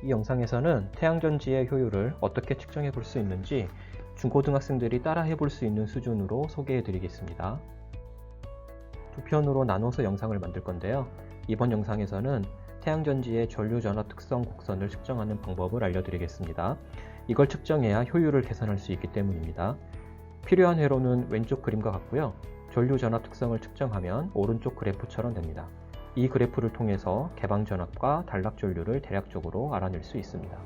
이 영상에서는 태양전지의 효율을 어떻게 측정해 볼 수 있는지 중고등학생들이 따라 해볼 수 있는 수준으로 소개해 드리겠습니다. 두 편으로 나눠서 영상을 만들 건데요. 이번 영상에서는 태양전지의 전류전압 특성 곡선을 측정하는 방법을 알려드리겠습니다. 이걸 측정해야 효율을 계산할 수 있기 때문입니다. 필요한 회로는 왼쪽 그림과 같고요. 전류전압 특성을 측정하면 오른쪽 그래프처럼 됩니다. 이 그래프를 통해서 개방전압과 단락전류를 대략적으로 알아낼 수 있습니다.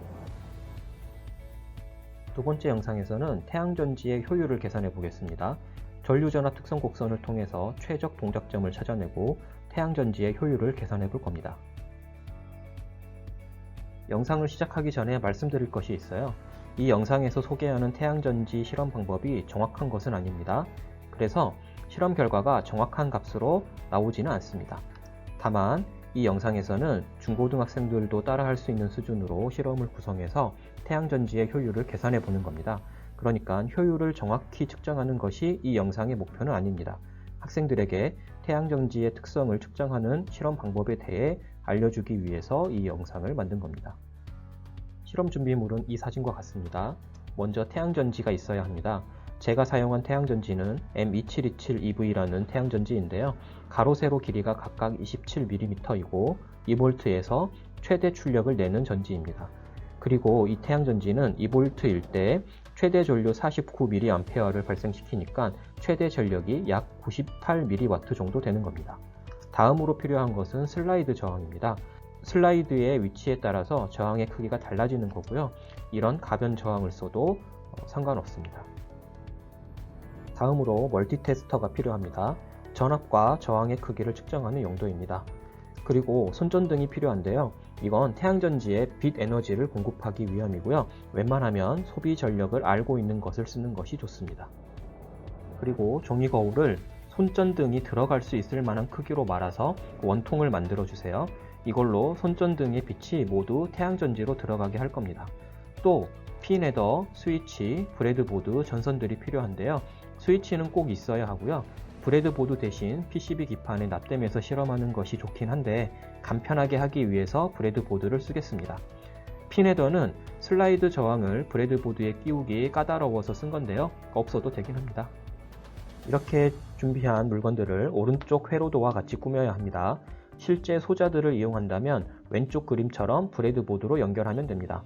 두 번째 영상에서는 태양전지의 효율을 계산해 보겠습니다. 전류전압 특성 곡선을 통해서 최적 동작점을 찾아내고 태양전지의 효율을 계산해 볼 겁니다. 영상을 시작하기 전에 말씀드릴 것이 있어요. 이 영상에서 소개하는 태양전지 실험 방법이 정확한 것은 아닙니다. 그래서 실험 결과가 정확한 값으로 나오지는 않습니다. 다만 이 영상에서는 중고등학생들도 따라할 수 있는 수준으로 실험을 구성해서 태양전지의 효율을 계산해 보는 겁니다. 그러니까 효율을 정확히 측정하는 것이 이 영상의 목표는 아닙니다. 학생들에게 태양전지의 특성을 측정하는 실험 방법에 대해 알려주기 위해서 이 영상을 만든 겁니다. 실험 준비물은 이 사진과 같습니다. 먼저 태양전지가 있어야 합니다. 제가 사용한 태양전지는 M2727EV라는 태양전지인데요. 가로 세로 길이가 각각 27mm이고 2V에서 최대 출력을 내는 전지입니다. 그리고 이 태양전지는 2V일 때 최대 전류 49mA를 발생시키니까 최대 전력이 약 98mW 정도 되는 겁니다. 다음으로 필요한 것은 슬라이드 저항입니다. 슬라이드의 위치에 따라서 저항의 크기가 달라지는 거고요. 이런 가변 저항을 써도 상관없습니다. 다음으로 멀티테스터가 필요합니다. 전압과 저항의 크기를 측정하는 용도입니다. 그리고 손전등이 필요한데요. 이건 태양전지에 빛 에너지를 공급하기 위함이고요. 웬만하면 소비 전력을 알고 있는 것을 쓰는 것이 좋습니다. 그리고 종이 거울을 손전등이 들어갈 수 있을 만한 크기로 말아서 원통을 만들어 주세요. 이걸로 손전등의 빛이 모두 태양전지로 들어가게 할 겁니다. 또 핀헤더, 스위치, 브레드보드, 전선들이 필요한데요. 스위치는 꼭 있어야 하고요. 브레드보드 대신 PCB 기판에 납땜해서 실험하는 것이 좋긴 한데 간편하게 하기 위해서 브레드보드를 쓰겠습니다. 핀헤더는 슬라이드 저항을 브레드보드에 끼우기 까다로워서 쓴 건데요. 없어도 되긴 합니다. 이렇게 준비한 물건들을 오른쪽 회로도와 같이 꾸며야 합니다. 실제 소자들을 이용한다면 왼쪽 그림처럼 브레드보드로 연결하면 됩니다.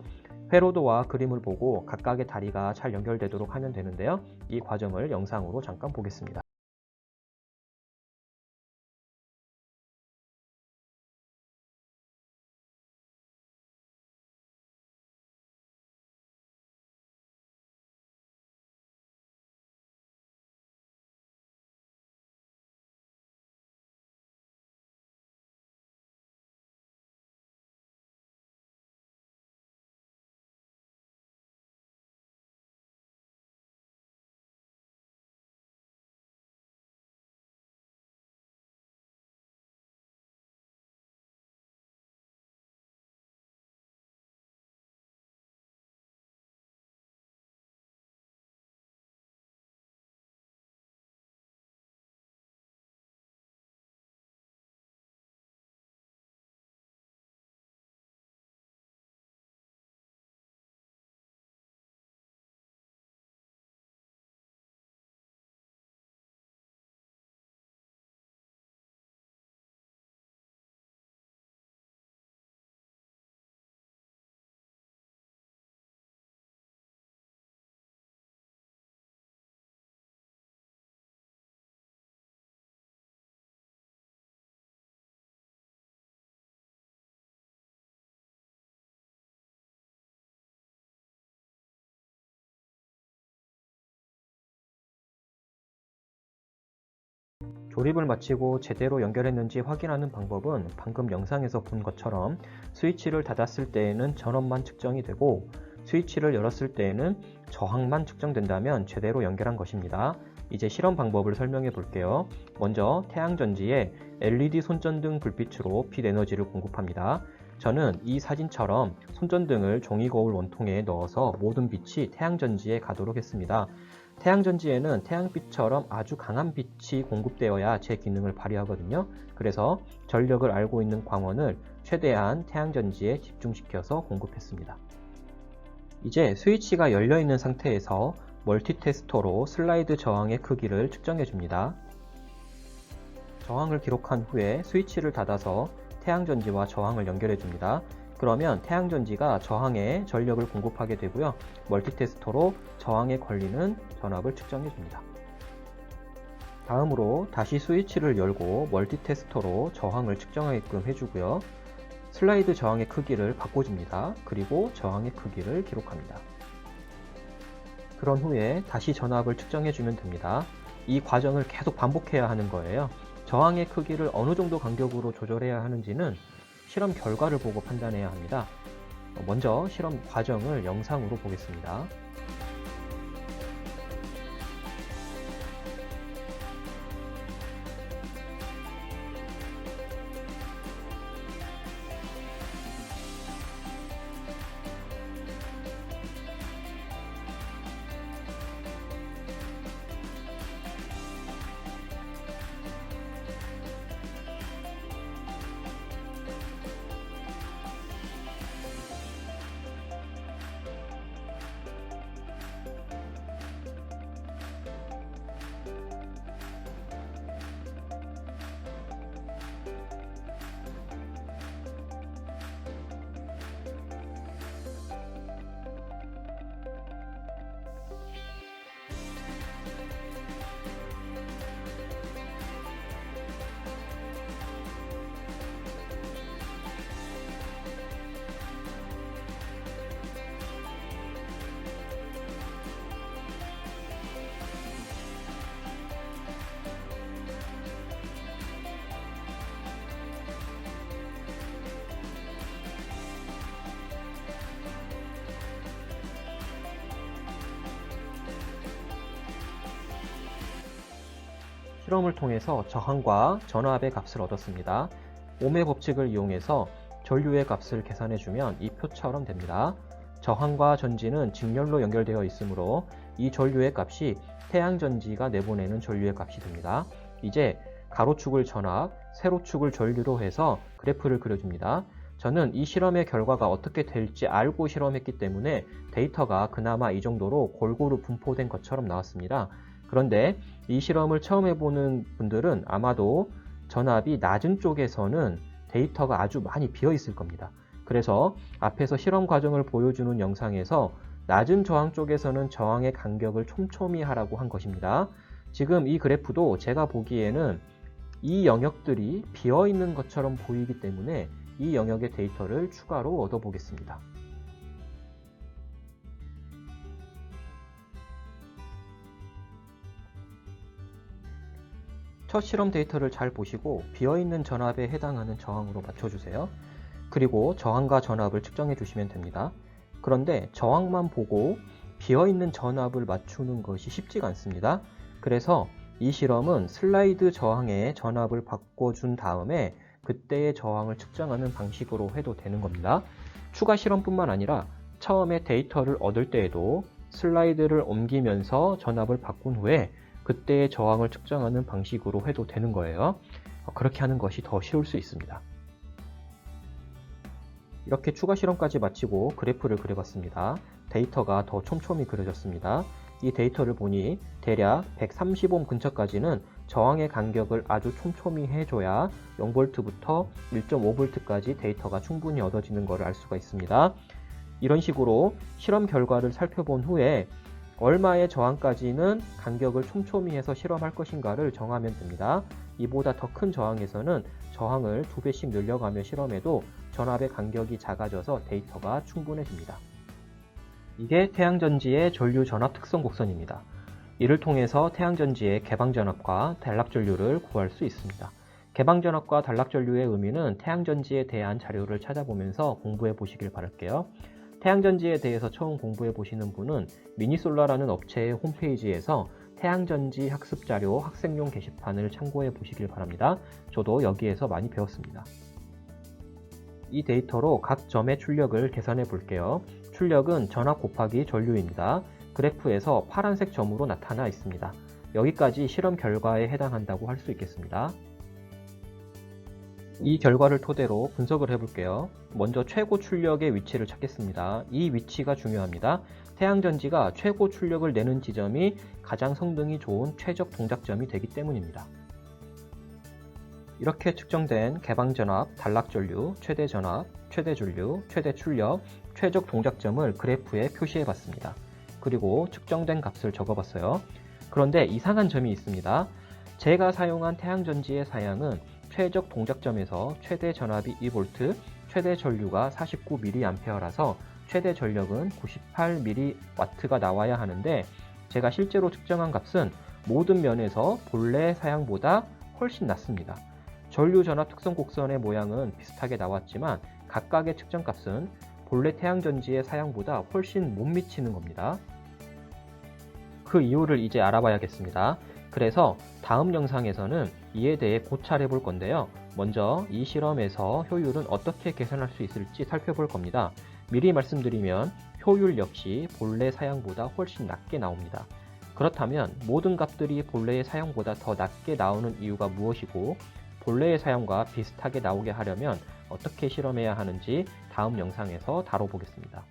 회로도와 그림을 보고 각각의 다리가 잘 연결되도록 하면 되는데요. 이 과정을 영상으로 잠깐 보겠습니다. 조립을 마치고 제대로 연결했는지 확인하는 방법은 방금 영상에서 본 것처럼 스위치를 닫았을 때에는 전원만 측정이 되고 스위치를 열었을 때에는 저항만 측정된다면 제대로 연결한 것입니다. 이제 실험 방법을 설명해 볼게요. 먼저 태양전지에 LED 손전등 불빛으로 빛 에너지를 공급합니다. 저는 이 사진처럼 손전등을 종이거울 원통에 넣어서 모든 빛이 태양전지에 가도록 했습니다. 태양전지에는 태양빛처럼 아주 강한 빛이 공급되어야 제 기능을 발휘하거든요. 그래서 전력을 알고 있는 광원을 최대한 태양전지에 집중시켜서 공급했습니다. 이제 스위치가 열려있는 상태에서 멀티테스터로 슬라이드 저항의 크기를 측정해 줍니다. 저항을 기록한 후에 스위치를 닫아서 태양전지와 저항을 연결해 줍니다. 그러면 태양전지가 저항에 전력을 공급하게 되고요. 멀티테스터로 저항에 걸리는 전압을 측정해 줍니다. 다음으로 다시 스위치를 열고 멀티테스터로 저항을 측정하게끔 해주고요. 슬라이드 저항의 크기를 바꿔줍니다. 그리고 저항의 크기를 기록합니다. 그런 후에 다시 전압을 측정해주면 됩니다. 이 과정을 계속 반복해야 하는 거예요. 저항의 크기를 어느 정도 간격으로 조절해야 하는지는 실험 결과를 보고 판단해야 합니다. 먼저 실험 과정을 영상으로 보겠습니다. 실험을 통해서 저항과 전압의 값을 얻었습니다. 옴의 법칙을 이용해서 전류의 값을 계산해주면 이 표처럼 됩니다. 저항과 전지는 직렬로 연결되어 있으므로 이 전류의 값이 태양전지가 내보내는 전류의 값이 됩니다. 이제 가로축을 전압, 세로축을 전류로 해서 그래프를 그려줍니다. 저는 이 실험의 결과가 어떻게 될지 알고 실험했기 때문에 데이터가 그나마 이 정도로 골고루 분포된 것처럼 나왔습니다. 그런데 이 실험을 처음 해보는 분들은 아마도 전압이 낮은 쪽에서는 데이터가 아주 많이 비어 있을 겁니다. 그래서 앞에서 실험 과정을 보여주는 영상에서 낮은 저항 쪽에서는 저항의 간격을 촘촘히 하라고 한 것입니다. 지금 이 그래프도 제가 보기에는 이 영역들이 비어 있는 것처럼 보이기 때문에 이 영역의 데이터를 추가로 얻어보겠습니다. 첫 실험 데이터를 잘 보시고 비어있는 전압에 해당하는 저항으로 맞춰주세요. 그리고 저항과 전압을 측정해 주시면 됩니다. 그런데 저항만 보고 비어있는 전압을 맞추는 것이 쉽지가 않습니다. 그래서 이 실험은 슬라이드 저항에 전압을 바꿔준 다음에 그때의 저항을 측정하는 방식으로 해도 되는 겁니다. 추가 실험뿐만 아니라 처음에 데이터를 얻을 때에도 슬라이드를 옮기면서 전압을 바꾼 후에 그때의 저항을 측정하는 방식으로 해도 되는 거예요. 그렇게 하는 것이 더 쉬울 수 있습니다. 이렇게 추가 실험까지 마치고 그래프를 그려봤습니다. 데이터가 더 촘촘히 그려졌습니다. 이 데이터를 보니 대략 130옴 근처까지는 저항의 간격을 아주 촘촘히 해줘야 0V부터 1.5V까지 데이터가 충분히 얻어지는 것을 알 수가 있습니다. 이런 식으로 실험 결과를 살펴본 후에 얼마의 저항까지는 간격을 촘촘히 해서 실험할 것인가를 정하면 됩니다. 이보다 더 큰 저항에서는 저항을 2배씩 늘려가며 실험해도 전압의 간격이 작아져서 데이터가 충분해집니다. 이게 태양전지의 전류 전압 특성 곡선입니다. 이를 통해서 태양전지의 개방전압과 단락전류를 구할 수 있습니다. 개방전압과 단락전류의 의미는 태양전지에 대한 자료를 찾아보면서 공부해 보시길 바랄게요. 태양전지에 대해서 처음 공부해 보시는 분은 미니솔라라는 업체의 홈페이지에서 태양전지 학습자료 학생용 게시판을 참고해 보시길 바랍니다. 저도 여기에서 많이 배웠습니다. 이 데이터로 각 점의 출력을 계산해 볼게요. 출력은 전압 곱하기 전류입니다. 그래프에서 파란색 점으로 나타나 있습니다. 여기까지 실험 결과에 해당한다고 할 수 있겠습니다. 이 결과를 토대로 분석을 해볼게요. 먼저 최고 출력의 위치를 찾겠습니다. 이 위치가 중요합니다. 태양전지가 최고 출력을 내는 지점이 가장 성능이 좋은 최적 동작점이 되기 때문입니다. 이렇게 측정된 개방전압, 단락전류, 최대전압, 최대전류, 최대출력, 최적 동작점을 그래프에 표시해 봤습니다. 그리고 측정된 값을 적어봤어요. 그런데 이상한 점이 있습니다. 제가 사용한 태양전지의 사양은 최적 동작점에서 최대 전압이 2V, 최대 전류가 49mA라서 최대 전력은 98mW가 나와야 하는데 제가 실제로 측정한 값은 모든 면에서 본래 사양보다 훨씬 낮습니다. 전류 전압 특성 곡선의 모양은 비슷하게 나왔지만 각각의 측정 값은 본래 태양전지의 사양보다 훨씬 못 미치는 겁니다. 그 이유를 이제 알아봐야겠습니다. 그래서 다음 영상에서는 이에 대해 고찰해 볼 건데요. 먼저 이 실험에서 효율은 어떻게 개선할 수 있을지 살펴볼 겁니다. 미리 말씀드리면 효율 역시 본래 사양보다 훨씬 낮게 나옵니다. 그렇다면 모든 값들이 본래의 사양보다 더 낮게 나오는 이유가 무엇이고 본래의 사양과 비슷하게 나오게 하려면 어떻게 실험해야 하는지 다음 영상에서 다뤄보겠습니다.